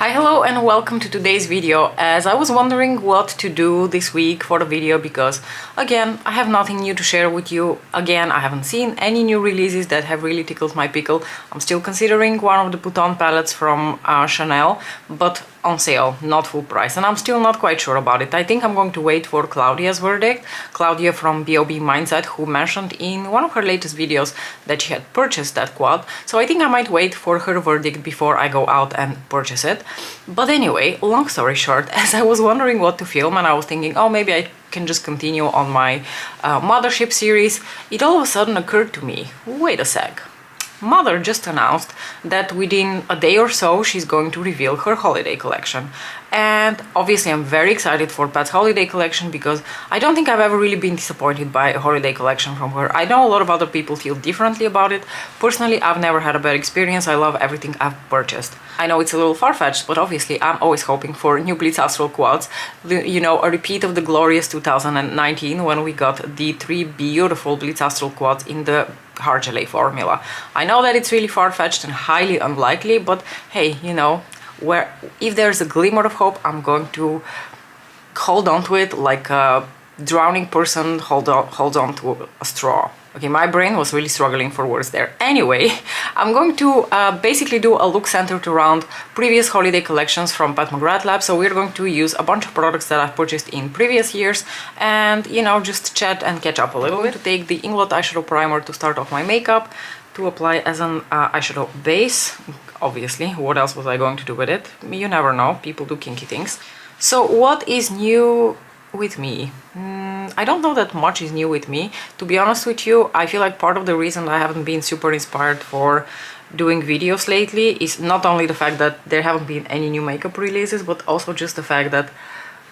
Hi, hello and welcome to today's video. As I was wondering what to do this week for the video because again I have nothing new to share with you. Again, I haven't seen any new releases that have really tickled my pickle. I'm still considering one of the put-on palettes from Chanel, but on sale, not full price, and I'm still not quite sure about it. I think I'm going to wait for Claudia's verdict. Claudia from B.O.B. Mindset, who mentioned in one of her latest videos that she had purchased that quad, so I think I might wait for her verdict before I go out and purchase it. But anyway, long story short, as I was wondering what to film and I was thinking, oh, maybe I can just continue on my Mothership series, it all of a sudden occurred to me, wait a sec. Mother just announced that within a day or so she's going to reveal her holiday collection, and obviously I'm very excited for Pat's holiday collection because I don't think I've ever really been disappointed by a holiday collection from her. I know a lot of other people feel differently about it. Personally, I've never had a bad experience. I love everything I've purchased. I know it's a little far-fetched, but obviously I'm always hoping for new Blitz Astral quads, a repeat of the glorious 2019 when we got the 3 beautiful Blitz Astral quads in the hard gelée formula. I know that it's really far-fetched and highly unlikely, but hey, if there's a glimmer of hope, I'm going to hold on to it like a drowning person holds on to a straw. Okay, my brain was really struggling for words there. Anyway, I'm going to basically do a look centered around previous holiday collections from Pat McGrath Labs. So we're going to use a bunch of products that I've purchased in previous years and, just chat and catch up a little bit. To take the Inglot eyeshadow primer to start off my makeup, to apply as an eyeshadow base. Obviously, what else was I going to do with it? You never know, people do kinky things. So what is new with me? I don't know that much is new with me. To be honest with you, I feel like part of the reason I haven't been super inspired for doing videos lately is not only the fact that there haven't been any new makeup releases, but also just the fact that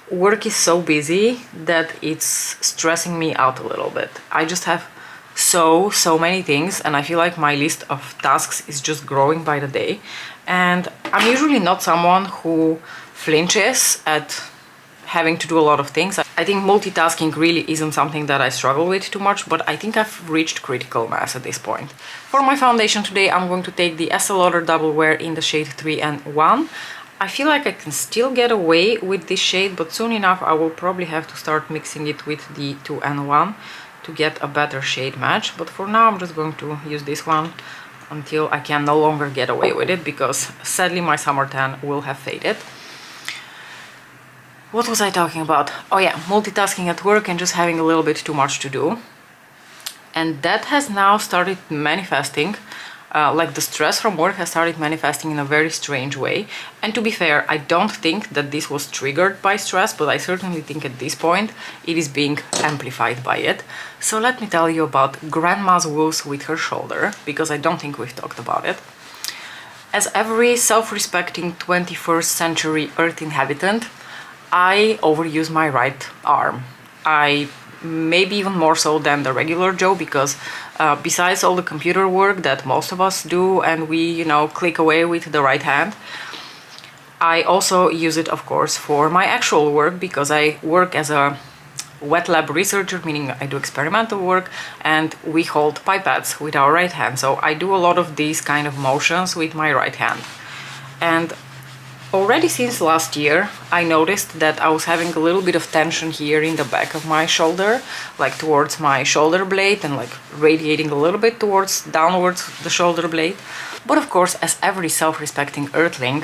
work is so busy that it's stressing me out a little bit. I just have so many things and I feel like my list of tasks is just growing by the day, and I'm usually not someone who flinches at having to do a lot of things. I think multitasking really isn't something that I struggle with too much, but I think I've reached critical mass at this point. For my foundation today, I'm going to take the Estee Lauder Double Wear in the shade 3 and 1. I feel like I can still get away with this shade, but soon enough I will probably have to start mixing it with the 2 and 1 to get a better shade match. But for now I'm just going to use this one until I can no longer get away with it, because sadly my summer tan will have faded. What was I talking about? Oh yeah, multitasking at work and just having a little bit too much to do. And that has now started manifesting, like the stress from work has started manifesting in a very strange way. And to be fair, I don't think that this was triggered by stress, but I certainly think at this point it is being amplified by it. So let me tell you about Grandma's woos with her shoulder, because I don't think we've talked about it. As every self-respecting 21st century Earth inhabitant, I overuse my right arm. I maybe even more so than the regular Joe, because besides all the computer work that most of us do and we, click away with the right hand, I also use it, of course, for my actual work, because I work as a wet lab researcher, meaning I do experimental work and we hold pipettes with our right hand. So I do a lot of these kind of motions with my right hand. And already since last year, I noticed that I was having a little bit of tension here in the back of my shoulder, like towards my shoulder blade, and like radiating a little bit downwards the shoulder blade. But of course, as every self-respecting earthling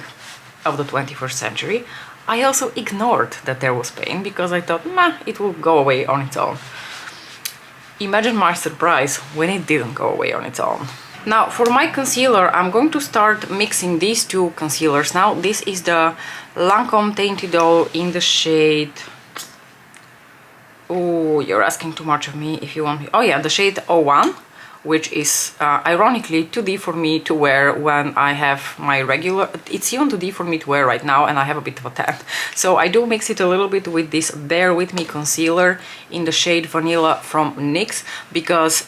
of the 21st century, I also ignored that there was pain, because I thought, it will go away on its own. Imagine my surprise when it didn't go away on its own. Now for my concealer, I'm going to start mixing these two concealers now. This is the Lancome Tainted Doll in the shade... Oh, you're asking too much of me if you want me... Oh yeah, the shade 01, which is ironically too deep for me to wear when I have my regular... It's even too deep for me to wear right now and I have a bit of a tan. So I do mix it a little bit with this Bear With Me concealer in the shade Vanilla from NYX, because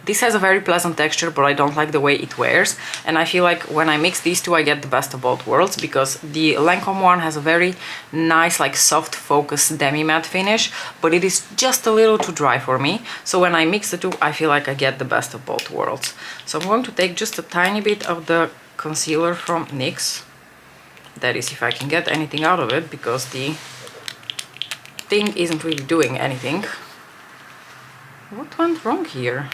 this has a very pleasant texture, but I don't like the way it wears. And I feel like when I mix these two, I get the best of both worlds, because the Lancome one has a very nice, like soft focus demi-matte finish, but it is just a little too dry for me. So when I mix the two, I feel like I get the best of both worlds. So I'm going to take just a tiny bit of the concealer from NYX That is, if I can get anything out of it, because the thing isn't really doing anything. What went wrong here?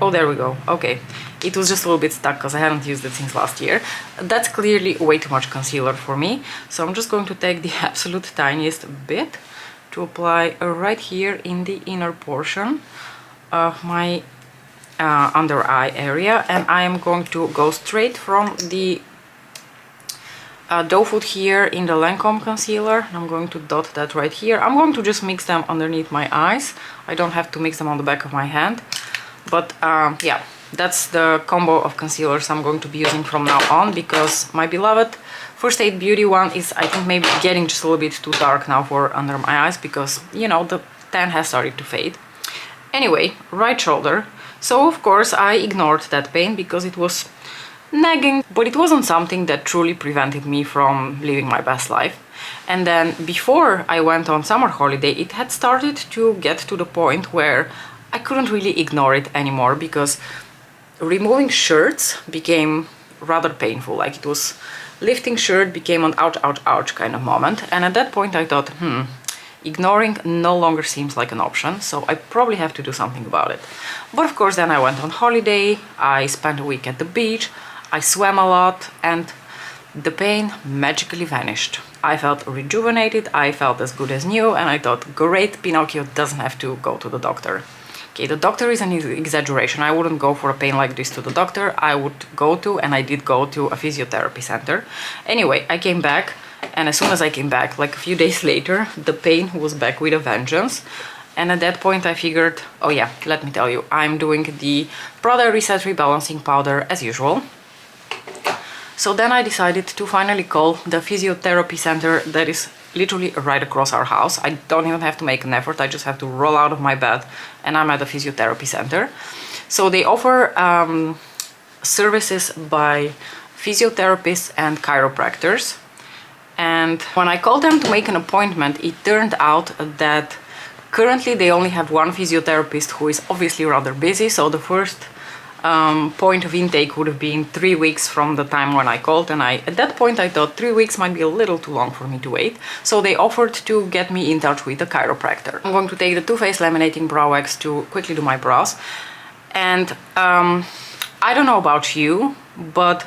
Oh, there we go. Okay, it was just a little bit stuck because I haven't used it since last year. That's clearly way too much concealer for me, so I'm just going to take the absolute tiniest bit to apply right here in the inner portion of my under eye area, and I am going to go straight from the doe foot here in the Lancome concealer. I'm going to dot that right here. I'm going to just mix them underneath my eyes. I don't have to mix them on the back of my hand, but yeah, that's the combo of concealers I'm going to be using from now on, because my beloved First Aid Beauty one is, I think, maybe getting just a little bit too dark now for under my eyes, because, you know, the tan has started to fade. Anyway, right shoulder. So of course I ignored that pain because it was nagging, but it wasn't something that truly prevented me from living my best life. And then before I went on summer holiday, it had started to get to the point where I couldn't really ignore it anymore, because removing shirts became rather painful. Like, it was lifting shirt became an ouch, ouch, ouch kind of moment. And at that point I thought, ignoring no longer seems like an option, so I probably have to do something about it. But of course then I went on holiday, I spent a week at the beach, I swam a lot, and the pain magically vanished. I felt rejuvenated, I felt as good as new, and I thought, great, Pinocchio doesn't have to go to the doctor. Okay, the doctor is an exaggeration. I wouldn't go for a pain like this to the doctor. I would go to, and I did go to, a physiotherapy center. Anyway, I came back, and as soon as I came back, like a few days later, the pain was back with a vengeance. And at that point I figured, oh yeah, let me tell you, I'm doing the Prada Reset Rebalancing Powder as usual. So then I decided to finally call the physiotherapy center that is literally right across our house. I don't even have to make an effort, I just have to roll out of my bed and I'm at the physiotherapy center. So they offer services by physiotherapists and chiropractors. And when I called them to make an appointment, it turned out that currently they only have one physiotherapist who is obviously rather busy. So the first point of intake would have been 3 weeks from the time when I called, and at that point I thought 3 weeks might be a little too long for me to wait. So they offered to get me in touch with a chiropractor. I'm going to take the Too Faced Laminating Brow Wax to quickly do my brows. And I don't know about you, but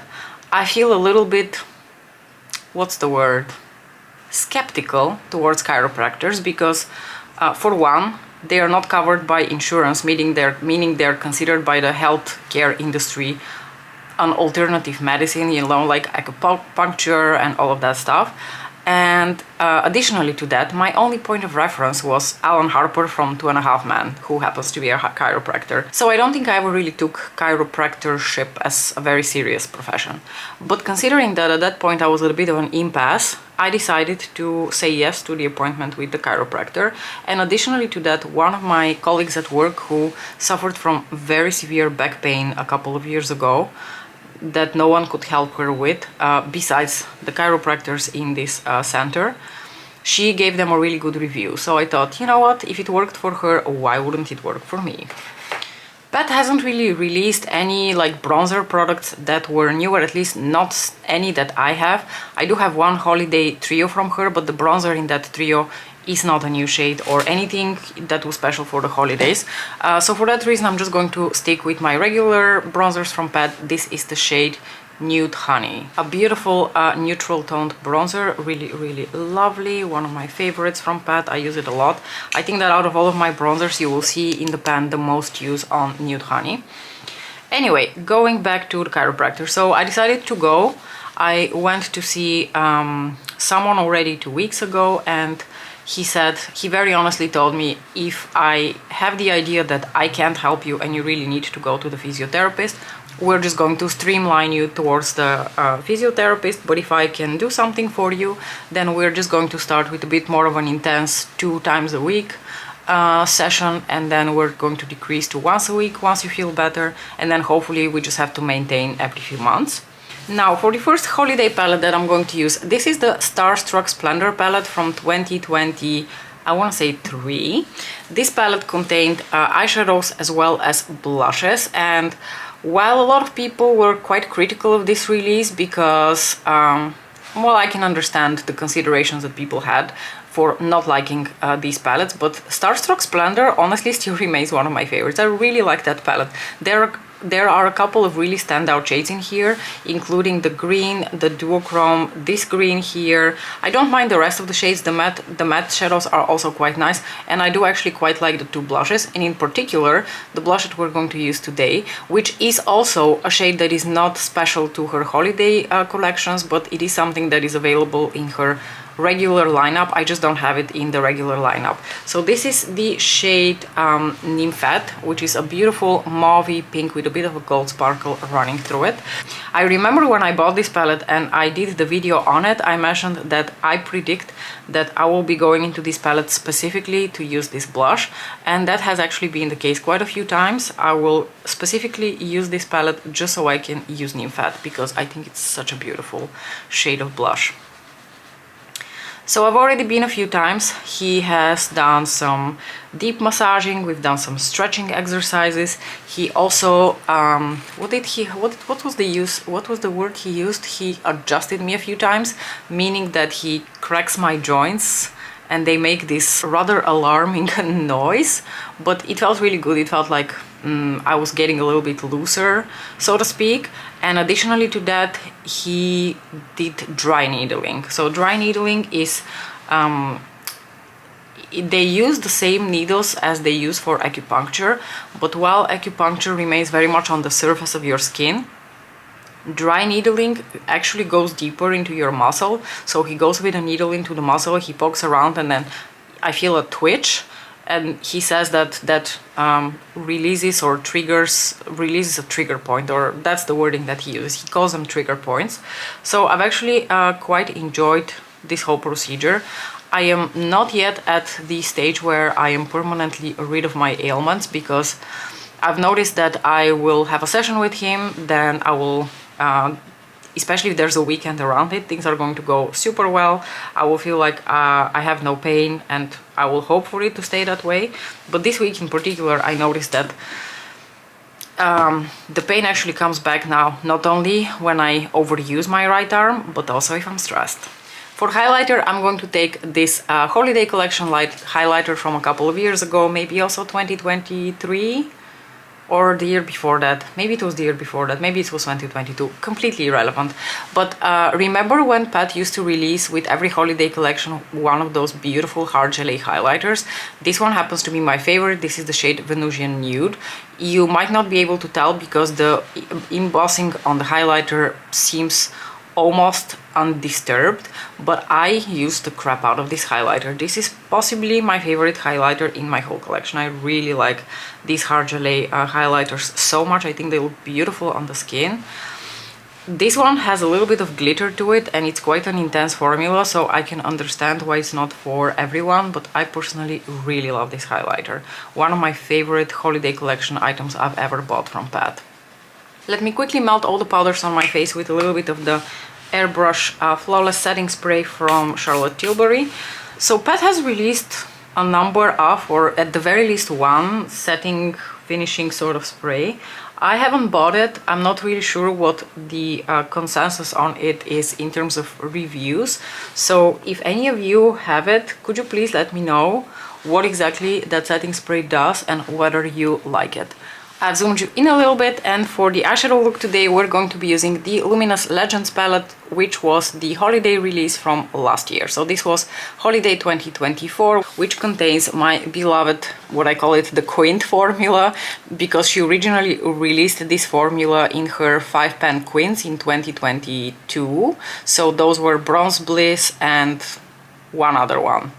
I feel a little bit, what's the word, skeptical towards chiropractors, because for one, they are not covered by insurance, meaning they're considered by the healthcare industry an alternative medicine, you know, like acupuncture and all of that stuff. And additionally to that, my only point of reference was Alan Harper from 2.5 Men, who happens to be a chiropractor. So I don't think I ever really took chiropractorship as a very serious profession. But considering that at that point I was at a bit of an impasse, I decided to say yes to the appointment with the chiropractor. And additionally to that, one of my colleagues at work who suffered from very severe back pain a couple of years ago, that no one could help her with, besides the chiropractors in this center, she gave them a really good review. So I thought, you know what, if it worked for her, why wouldn't it work for me? Pat hasn't really released any like bronzer products that were new, or at least not any that I have. I do have one holiday trio from her, but the bronzer in that trio is not a new shade or anything that was special for the holidays. So for that reason, I'm just going to stick with my regular bronzers from Pat. This is the shade Nude Honey. A beautiful neutral toned bronzer, really, really lovely. One of my favorites from Pat. I use it a lot. I think that out of all of my bronzers, you will see in the pan the most use on Nude Honey. Anyway, going back to the chiropractor. So I decided to go. I went to see someone already 2 weeks ago, and he very honestly told me, if I have the idea that I can't help you and you really need to go to the physiotherapist, we're just going to streamline you towards the physiotherapist, but if I can do something for you, then we're just going to start with a bit more of an intense 2 times a week session, and then we're going to decrease to once a week once you feel better, and then hopefully we just have to maintain every few months. Now, for the first holiday palette that I'm going to use, this is the Starstruck Splendor palette from 2020, I want to say 3. This palette contained eyeshadows as well as blushes, and while a lot of people were quite critical of this release because well, I can understand the considerations that people had for not liking these palettes, but Starstruck Splendor honestly still remains one of my favorites. I really like that palette. There are a couple of really standout shades in here, including the green, the duochrome, this green here. I don't mind the rest of the shades. The matte shadows are also quite nice, and I do actually quite like the two blushes, and in particular the blush that we're going to use today, which is also a shade that is not special to her holiday collections, but it is something that is available in her regular lineup. I just don't have it in the regular lineup. So this is the shade Nymphet, which is a beautiful mauvey pink with a bit of a gold sparkle running through it. I remember when I bought this palette and I did the video on it, I mentioned that I predict that I will be going into this palette specifically to use this blush, and that has actually been the case quite a few times. I will specifically use this palette just so I can use Nymphet, because I think it's such a beautiful shade of blush. So I've already been a few times. He has done some deep massaging, we've done some stretching exercises. He also, what was the word he used? He adjusted me a few times, meaning that he cracks my joints and they make this rather alarming noise, but it felt really good. It felt like I was getting a little bit looser, so to speak. And additionally to that, he did dry needling. So dry needling is, they use the same needles as they use for acupuncture, but while acupuncture remains very much on the surface of your skin, dry needling actually goes deeper into your muscle. So he goes with a needle into the muscle, he pokes around, and then I feel a twitch. And he says that releases a trigger point, or that's the wording that he uses. He calls them trigger points. So I've actually quite enjoyed this whole procedure. I am not yet at the stage where I am permanently rid of my ailments, because I've noticed that I will have a session with him, then I will, especially if there's a weekend around it, things are going to go super well. I will feel like I have no pain, and I will hope for it to stay that way. But this week in particular, I noticed that the pain actually comes back now, not only when I overuse my right arm, but also if I'm stressed. For highlighter, I'm going to take this Holiday Collection Light highlighter from a couple of years ago, maybe also 2023. Or the year before that. Maybe it was the year before that, maybe it was 2022, completely irrelevant. But remember when Pat used to release with every holiday collection one of those beautiful hard gelée highlighters? This one happens to be my favorite. This is the shade Venusian Nude. You might not be able to tell because the embossing on the highlighter seems almost undisturbed, but I used the crap out of this highlighter. This is possibly my favorite highlighter in my whole collection. I really like these hard gelée highlighters so much. I think they look beautiful on the skin. This one has a little bit of glitter to it, and it's quite an intense formula, so I can understand why it's not for everyone, but I personally really love this highlighter. One of my favorite holiday collection items I've ever bought from Pat. Let me quickly melt all the powders on my face with a little bit of the Airbrush Flawless Setting Spray from Charlotte Tilbury. So Pat has released a number of, or at the very least one, setting finishing sort of spray. I haven't bought it. I'm not really sure what the consensus on it is in terms of reviews. So if any of you have it, could you please let me know what exactly that setting spray does and whether you like it. I've zoomed you in a little bit, and for the eyeshadow look today we're going to be using the Luminous Legends palette, which was the holiday release from last year. So this was Holiday 2024, which contains my beloved, what I call it, the Quint formula, because she originally released this formula in her 5-pan Quints in 2022. So those were Bronze Bliss and one other one.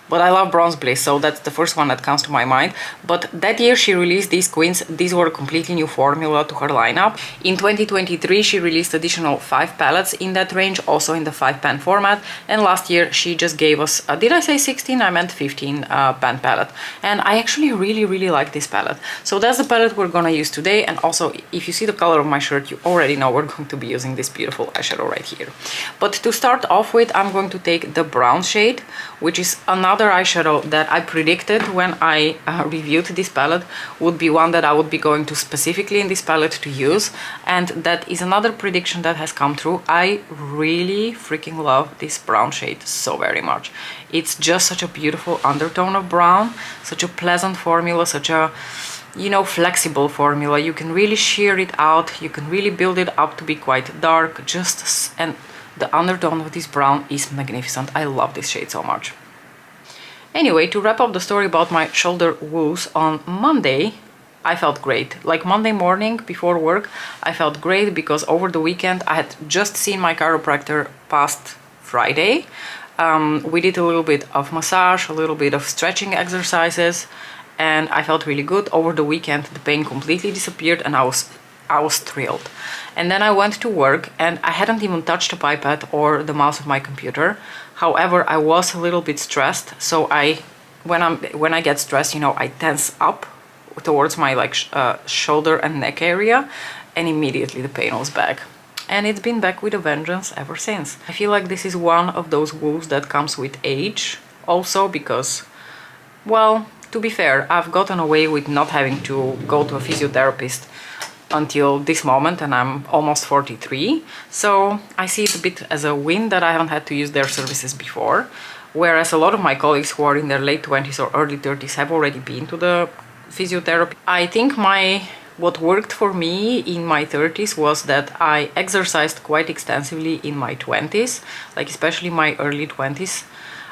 But I love Bronze Bliss, so that's the first one that comes to my mind. But that year she released these Quints. These were a completely new formula to her lineup. In 2023 she released additional 5 palettes in that range, also in the 5-pan format. And last year she just gave us, did I say 16? I meant 15 pan palette. And I actually really like this palette. So that's the palette we're gonna use today. And also, if you see the color of my shirt, you already know we're going to be using this beautiful eyeshadow right here. But to start off with, I'm going to take the brown shade, which is another another eyeshadow that I predicted when I reviewed this palette would be one that I would be going to specifically in this palette to use, and that is another prediction that has come true. I really freaking love this brown shade so very much. It's just such a beautiful undertone of brown, such a pleasant formula, such a, you know, flexible formula. You can really sheer it out, you can really build it up to be quite dark, and the undertone of this brown is magnificent. I love this shade so much. Anyway, to wrap up the story about my shoulder woos, on Monday I felt great. Like Monday morning before work, I felt great because over the weekend I had just seen my chiropractor past Friday. We did a little bit of massage, a little bit of stretching exercises, and I felt really good. Over the weekend the pain completely disappeared and I was thrilled. And then I went to work and I hadn't even touched the iPad or the mouse of my computer. However, I was a little bit stressed, so when I get stressed, you know, I tense up towards my shoulder and neck area, and immediately the pain was back. And it's been back with a vengeance ever since. I feel like this is one of those woos that comes with age also, because, well, to be fair, I've gotten away with not having to go to a physiotherapist until this moment, and I'm almost 43, so I see it a bit as a win that I haven't had to use their services before, whereas a lot of my colleagues who are in their late 20s or early 30s have already been to the physiotherapy. I think what worked for me in my 30s was that I exercised quite extensively in my 20s, like especially my early 20s.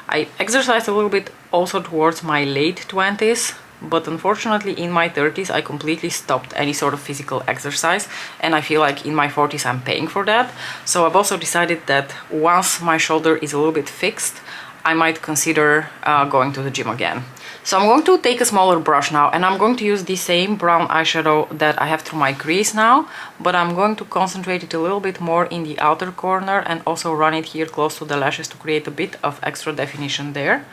I exercised a little bit also towards my late 20s, but unfortunately in my 30s I completely stopped any sort of physical exercise, and I feel like in my 40s I'm paying for that. So I've also decided that once my shoulder is a little bit fixed, I might consider going to the gym again. So I'm going to take a smaller brush now, and I'm going to use the same brown eyeshadow that I have through my crease now, but I'm going to concentrate it a little bit more in the outer corner and also run it here close to the lashes to create a bit of extra definition there.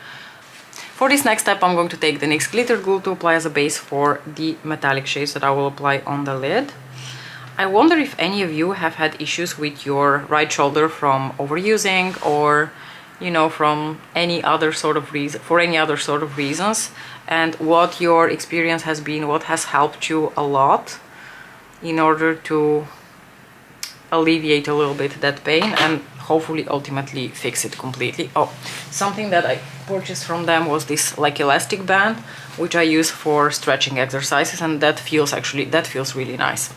For this next step, I'm going to take the NYX glitter glue to apply as a base for the metallic shades that I will apply on the lid. I wonder if any of you have had issues with your right shoulder from overusing, or, you know, from any other sort of reason, for any other sort of reasons, and what your experience has been, what has helped you a lot in order to alleviate a little bit that pain and hopefully ultimately fix it completely. Oh, something that I purchased from them was this like elastic band, which I use for stretching exercises, and that feels really nice.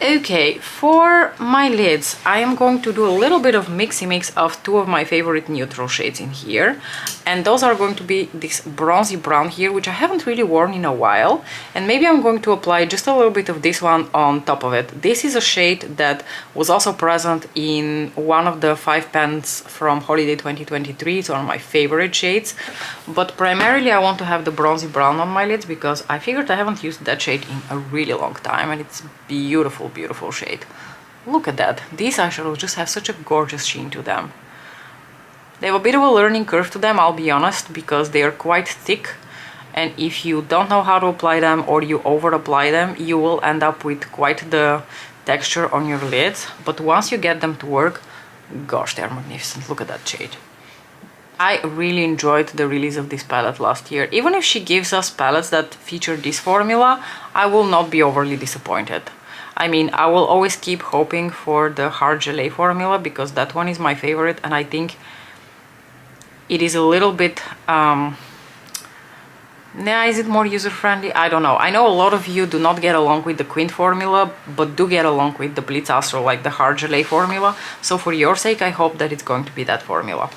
Okay, for my lids, I am going to do a little bit of mixy mix of two of my favorite neutral shades in here, and those are going to be this bronzy brown here, which I haven't really worn in a while, and maybe I'm going to apply just a little bit of this one on top of it. This is a shade that was also present in one of the 5 pans from Holiday 2023. It's one of my favorite shades, but primarily I want to have the bronzy brown on my lids because I figured I haven't used that shade in a really long time, and it's beautiful, beautiful shade. Look at that. These eyeshadows just have such a gorgeous sheen to them. They have a bit of a learning curve to them, I'll be honest, because they are quite thick, and if you don't know how to apply them or you over apply them, you will end up with quite the texture on your lids. But once you get them to work, gosh, they're magnificent. Look at that shade. I really enjoyed the release of this palette last year. Even if she gives us palettes that feature this formula, I will not be overly disappointed. I mean, I will always keep hoping for the hard gelée formula because that one is my favorite, and I think it is a little bit, is it more user-friendly? I don't know. I know a lot of you do not get along with the Quint formula, but do get along with the Blitz Astral, like the hard gelée formula. So for your sake, I hope that it's going to be that formula.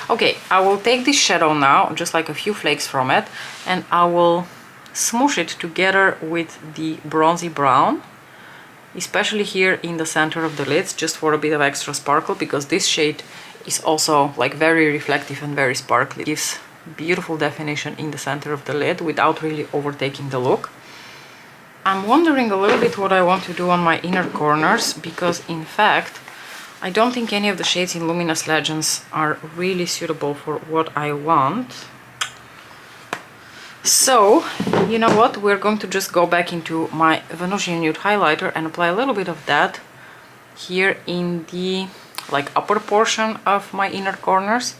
Okay, I will take this shadow now, just like a few flakes from it, and I will smoosh it together with the bronzy brown, especially here in the center of the lids, just for a bit of extra sparkle, because this shade is also like very reflective and very sparkly. It gives beautiful definition in the center of the lid without really overtaking the look. I'm wondering a little bit what I want to do on my inner corners, because in fact I don't think any of the shades in Luminous Legends are really suitable for what I want. So, you know what, we're going to just go back into my Venusian Nude highlighter and apply a little bit of that here in the like upper portion of my inner corners,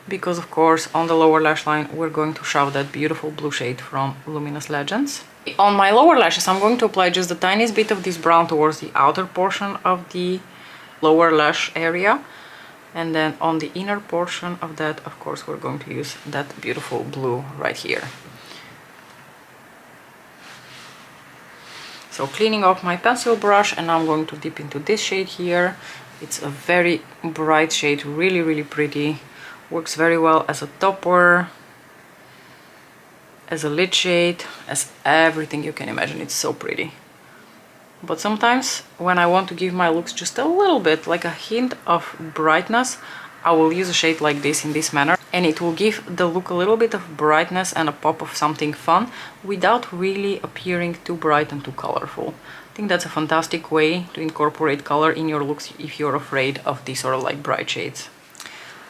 because of course on the lower lash line we're going to shove that beautiful blue shade from Luminous Legends. On my lower lashes I'm going to apply just the tiniest bit of this brown towards the outer portion of the lower lash area, and then on the inner portion of that, of course, we're going to use that beautiful blue right here. So cleaning off my pencil brush, and now I'm going to dip into this shade here. It's a very bright shade, really, really pretty. Works very well as a topper, as a lid shade, as everything you can imagine. It's so pretty. But sometimes when I want to give my looks just a little bit, like a hint of brightness, I will use a shade like this in this manner, and it will give the look a little bit of brightness and a pop of something fun without really appearing too bright and too colorful. I think that's a fantastic way to incorporate color in your looks if you're afraid of these sort of like bright shades.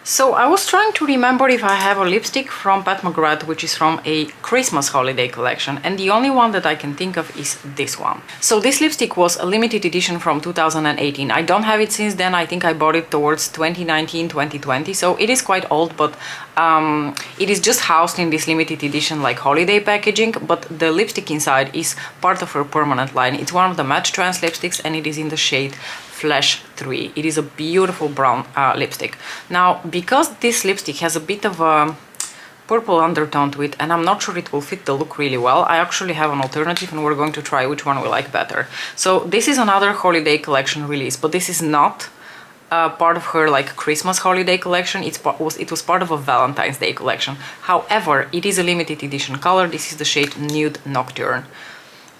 So I was trying to remember if I have a lipstick from Pat McGrath, which is from a Christmas holiday collection, and the only one that I can think of is this one. So this lipstick was a limited edition from 2018. I don't have it since then. I think I bought it towards 2019, 2020, so it is quite old, but it is just housed in this limited edition like holiday packaging, but the lipstick inside is part of her permanent line. It's one of the matte trans lipsticks, and it is in the shade Flash 3. It is a beautiful brown lipstick. Now, because this lipstick has a bit of a purple undertone to it, and I'm not sure it will fit the look really well, I actually have an alternative, and we're going to try which one we like better. So this is another holiday collection release, but this is not part of her like Christmas holiday collection. It was part of a Valentine's Day collection. However, it is a limited edition color. This is the shade Nude Nocturne.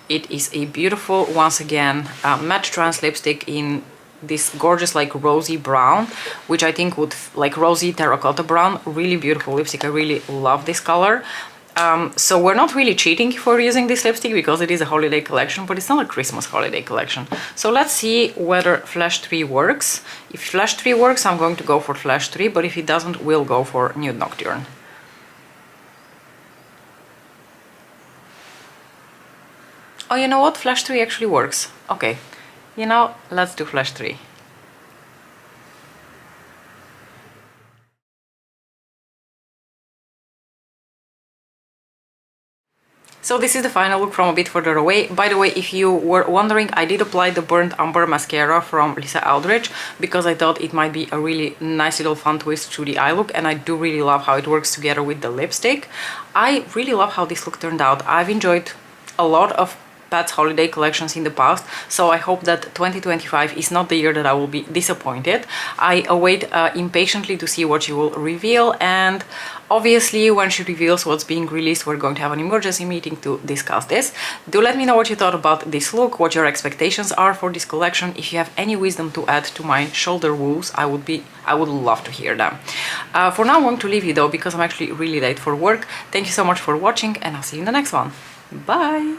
It is a beautiful, once again, matte trans lipstick in this gorgeous like rosy brown, which I think would like rosy terracotta brown. Really beautiful lipstick. I really love this color. So we're not really cheating for using this lipstick because it is a holiday collection, but it's not a Christmas holiday collection. So let's see whether Flash 3 works. If Flash 3 works, I'm going to go for Flash 3, but if it doesn't, we'll go for Nude Nocturne. Oh, you know what? Flash 3 actually works. Okay, you know, let's do Flash 3. So this is the final look from a bit further away. By the way, if you were wondering, I did apply the Burnt Umber mascara from Lisa Eldridge because I thought it might be a really nice little fun twist to the eye look, and I do really love how it works together with the lipstick. I really love how this look turned out. I've enjoyed a lot of Pat's holiday collections in the past, so I hope that 2025 is not the year that I will be disappointed. I await impatiently to see what she will reveal, and obviously when she reveals what's being released, we're going to have an emergency meeting to discuss this. Do let me know what you thought about this look, what your expectations are for this collection. If you have any wisdom to add to my shoulder woos, I would love to hear them. For now, I'm going to leave you though because I'm actually really late for work. Thank you so much for watching, and I'll see you in the next one. Bye!